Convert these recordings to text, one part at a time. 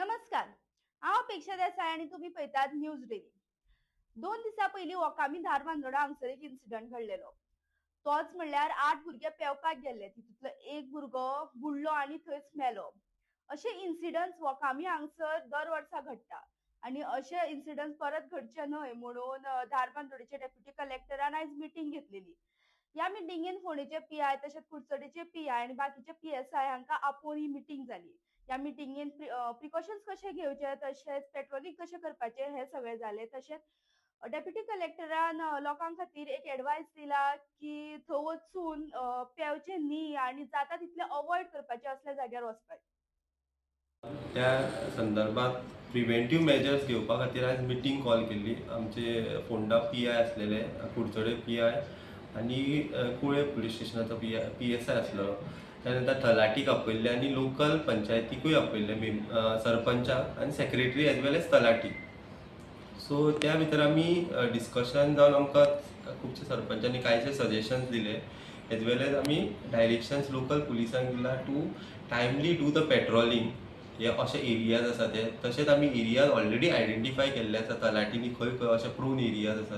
नमस्कार. हांव अपेक्षा देसाय आणि तुम्ही पळयतात न्यूज डेली. 2 दिसां पयलीं ओकामी धारबांदोडा हांगसर एक इन्सिडंट घडलेलो. तोच म्हणल्यार 8 भुरगे पेंवपाक गेल्ले. तितूंतलो एक भुरगो बुडलो आनी थंयच मेलो. अशे इन्सिडंट्स ओकामी हांगसर दर वर्सा घडटा आनी अशे इन्सिडंट्स परत घडचे न्हय म्हणून धारबांदोडेचे डेप्युटी कलेक्टरान आयज मिटींग घेतलेली. ह्या मिटिंगेन फोंडेचे पीआय तशेंच कुडचडेंचे पीआय आनी बाकीचे पीएसआय हांकां आपोवन ही मिटींग जाली. ह्या मिटिंगेन प्रिकॉशन्स कशे घेवचे तशेंच पेट्रोलिंग कशें करपाचें हें सगळें जालें. तशेंच डेप्युटी कलेक्टरान लोकां खातीर एक एडवायस दिला की थंय वचून पेंवचें न्ही आनी जाता तितलें अवॉयड करपाचें असल्या जाग्यार वचपाचें. त्या संदर्भात प्रिव्हेंटिव्ह मेजर्स घेवपा खातीर आयज मिटींग कॉल केल्ली. आमचे फोंडा पीआय आसलेले, कुडचडे पीआय आनी कुळे पुलीस स्टेशनाचो पीएसआय आसलो. त्यानंतर तलाटीक आपयल्ले आनी लोकल पंचायतीकूय आपयल्ले, सरपंचाक आनी सेक्रेटरी एज वेल एज तलाटी. सो त्या भितर आमी डिस्कशन जावन आमकां खुबशे सरपंचांनी कांयशे सजेशन्स दिले. एज वेल एज आमी डायरेक्शन्स लोकल पुलिसांक दिला to timely do the patrolling. हे अशे एरियाज आसा ते. तशेंच आमी एरियाज ऑलरेडी आयडेंटिफाय केल्ले आसा तलाटींनी, खंय खंय अशे प्रोन एरियाज आसा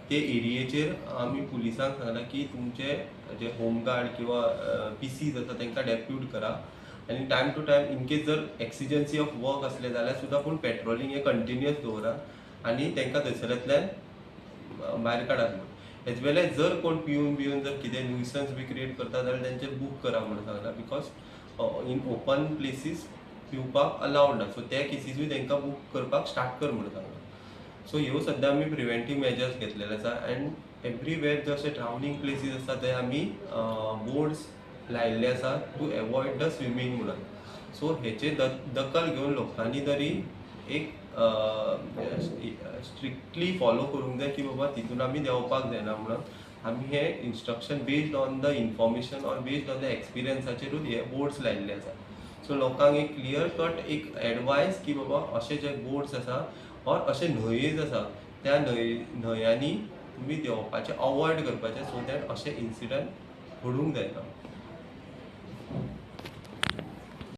ते एरियेचेर आमी पुलिसांक सांगला की तुमचे जे होमगार्ड किंवा पीसीज आसा तांकां डेप्यूट करा आनी टायम टू टायम इनकेस जर एक्सिजन्सी ऑफ वर्क असले जाल्यार सुद्दां पूण पेट्रोलिंग हे कंटिन्युअस दवरा आनी तांकां थंयसरांतल्यान भायर काडात म्हणून. एज वेल एज जर कोण पिवन जर कितें न्यूसन्स बी क्रिएट करता जाल्यार तेंचेर बूक करा म्हणून सांगला. बिकॉज इन ओपन प्लेसीस पिवपाक अलावड ना. सो ते केसीसूय तांकां बूक करपाक स्टार्ट कर म्हणून सांगला. सो ह्यो सद्या आमी प्रिव्हेंटीव मेजर्स घेतलेले आसा एंड एवरीवेर जशे ट्रावलिंग प्लेसीस आसा थंय आमी बोर्ड्स लायिल्ले आसा टू एवॉयड द स्विमींग म्हणून. सो हेचे दखल घेवन लोकांनी तरी एक स्ट्रिक्टली फॉलो करूंक जाय की बाबा तितून आमी देंवपाक जायना म्हणून. आमी हे instruction based on the information or based on the एक्सपिरियन्साचेरूच हे बोर्ड्स लायिल्ले आसा. सो लोकांक एक क्लियर कट एक एडवायस की बाबा अशे जे बोर्ड्स आसा ऑर अशे न्हंयेज आसा त्या न्हंयांनी तुमी देंवपाचें अवॉयड करपाचें सो दॅट अशे इन्सिडंट घडूंक जायना.